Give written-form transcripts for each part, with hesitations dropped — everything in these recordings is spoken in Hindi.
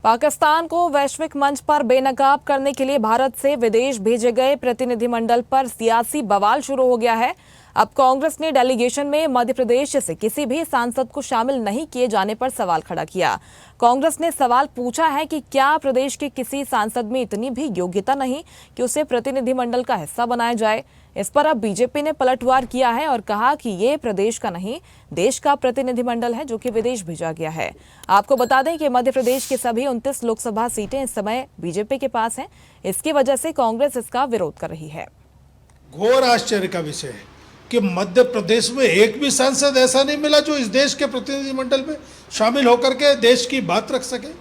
पाकिस्तान को वैश्विक मंच पर बेनकाब करने के लिए भारत से विदेश भेजे गए प्रतिनिधिमंडल पर सियासी बवाल शुरू हो गया है। अब कांग्रेस ने डेलीगेशन में मध्य प्रदेश से किसी भी सांसद को शामिल नहीं किए जाने पर सवाल खड़ा किया। कांग्रेस ने सवाल पूछा है कि क्या प्रदेश के किसी सांसद में इतनी भी योग्यता नहीं कि उसे प्रतिनिधिमंडल का हिस्सा बनाया जाए। इस पर अब बीजेपी ने पलटवार किया है और कहा कि ये प्रदेश का नहीं, देश का प्रतिनिधिमंडल है जो कि विदेश भेजा गया है। आपको बता दें कि मध्य प्रदेश की सभी 29 लोकसभा सीटें इस समय बीजेपी के पास हैं। इसकी वजह से कांग्रेस इसका विरोध कर रही है। घोर आश्चर्य का विषय है कि मध्य प्रदेश में एक भी सांसद ऐसा नहीं मिला जो इस देश के प्रतिनिधिमंडल में शामिल होकर के देश की बात रख सके।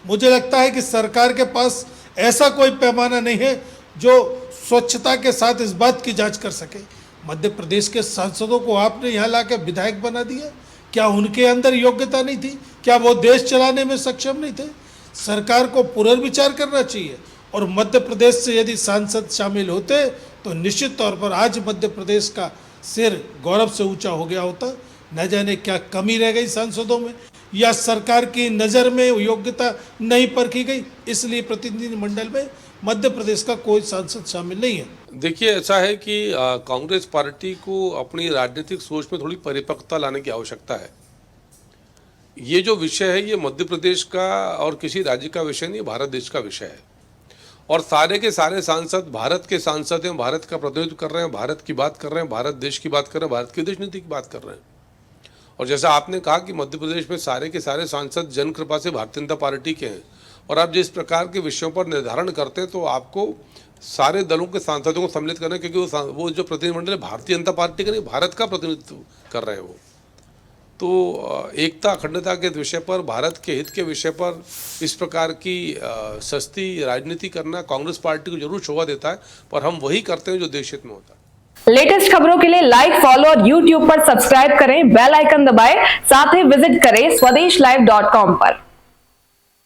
मुझे लगता है कि सरकार के पास ऐसा कोई पैमाना नहीं है जो स्वच्छता के साथ इस बात की जांच कर सके। मध्य प्रदेश के सांसदों को आपने यहाँ लाकर विधायक बना दिया। क्या उनके अंदर योग्यता नहीं थी? क्या वो देश चलाने में सक्षम नहीं थे? सरकार को पुनर्विचार करना चाहिए और मध्य प्रदेश से यदि सांसद शामिल होते तो निश्चित तौर पर आज मध्य प्रदेश का सिर गौरव से ऊंचा हो गया होता। न जाने क्या कमी रह गई सांसदों में, या सरकार की नज़र में योग्यता नहीं परखी गई, इसलिए प्रतिनिधिमंडल में मध्य प्रदेश का कोई सांसद शामिल नहीं है। देखिए, ऐसा है कि कांग्रेस पार्टी को अपनी राजनीतिक सोच में थोड़ी परिपक्वता लाने की आवश्यकता है। ये जो विषय है ये मध्य प्रदेश का और किसी राज्य का विषय नहीं, भारत देश का विषय है। और सारे के सारे सांसद भारत के सांसद हैं, भारत का प्रतिनिधित्व कर रहे हैं, भारत की बात कर रहे हैं, भारत देश की बात कर रहे हैं, भारत की विदेश नीति की बात कर रहे हैं। और जैसा आपने कहा कि मध्य प्रदेश में सारे के सारे सांसद जन कृपा से भारतीय जनता पार्टी के हैं, और आप जिस प्रकार के विषयों पर निर्धारण करते हैं तो आपको सारे दलों के सांसदों को सम्मिलित करना है, क्योंकि वो जो प्रतिनिधिमंडल है भारतीय जनता पार्टी का नहीं, भारत का प्रतिनिधित्व कर रहे हैं वो। तो एकता अखंडता के विषय पर, भारत के हित के विषय पर इस प्रकार की सस्ती राजनीति करना कांग्रेस पार्टी को जरूर शोभा देता है, पर हम वही करते हैं जो देश हित में होता है। लेटेस्ट खबरों के लिए लाइक, फॉलो और यूट्यूब पर सब्सक्राइब करें, बेल आइकन दबाएं, साथ ही विजिट करें swedishlive.com पर।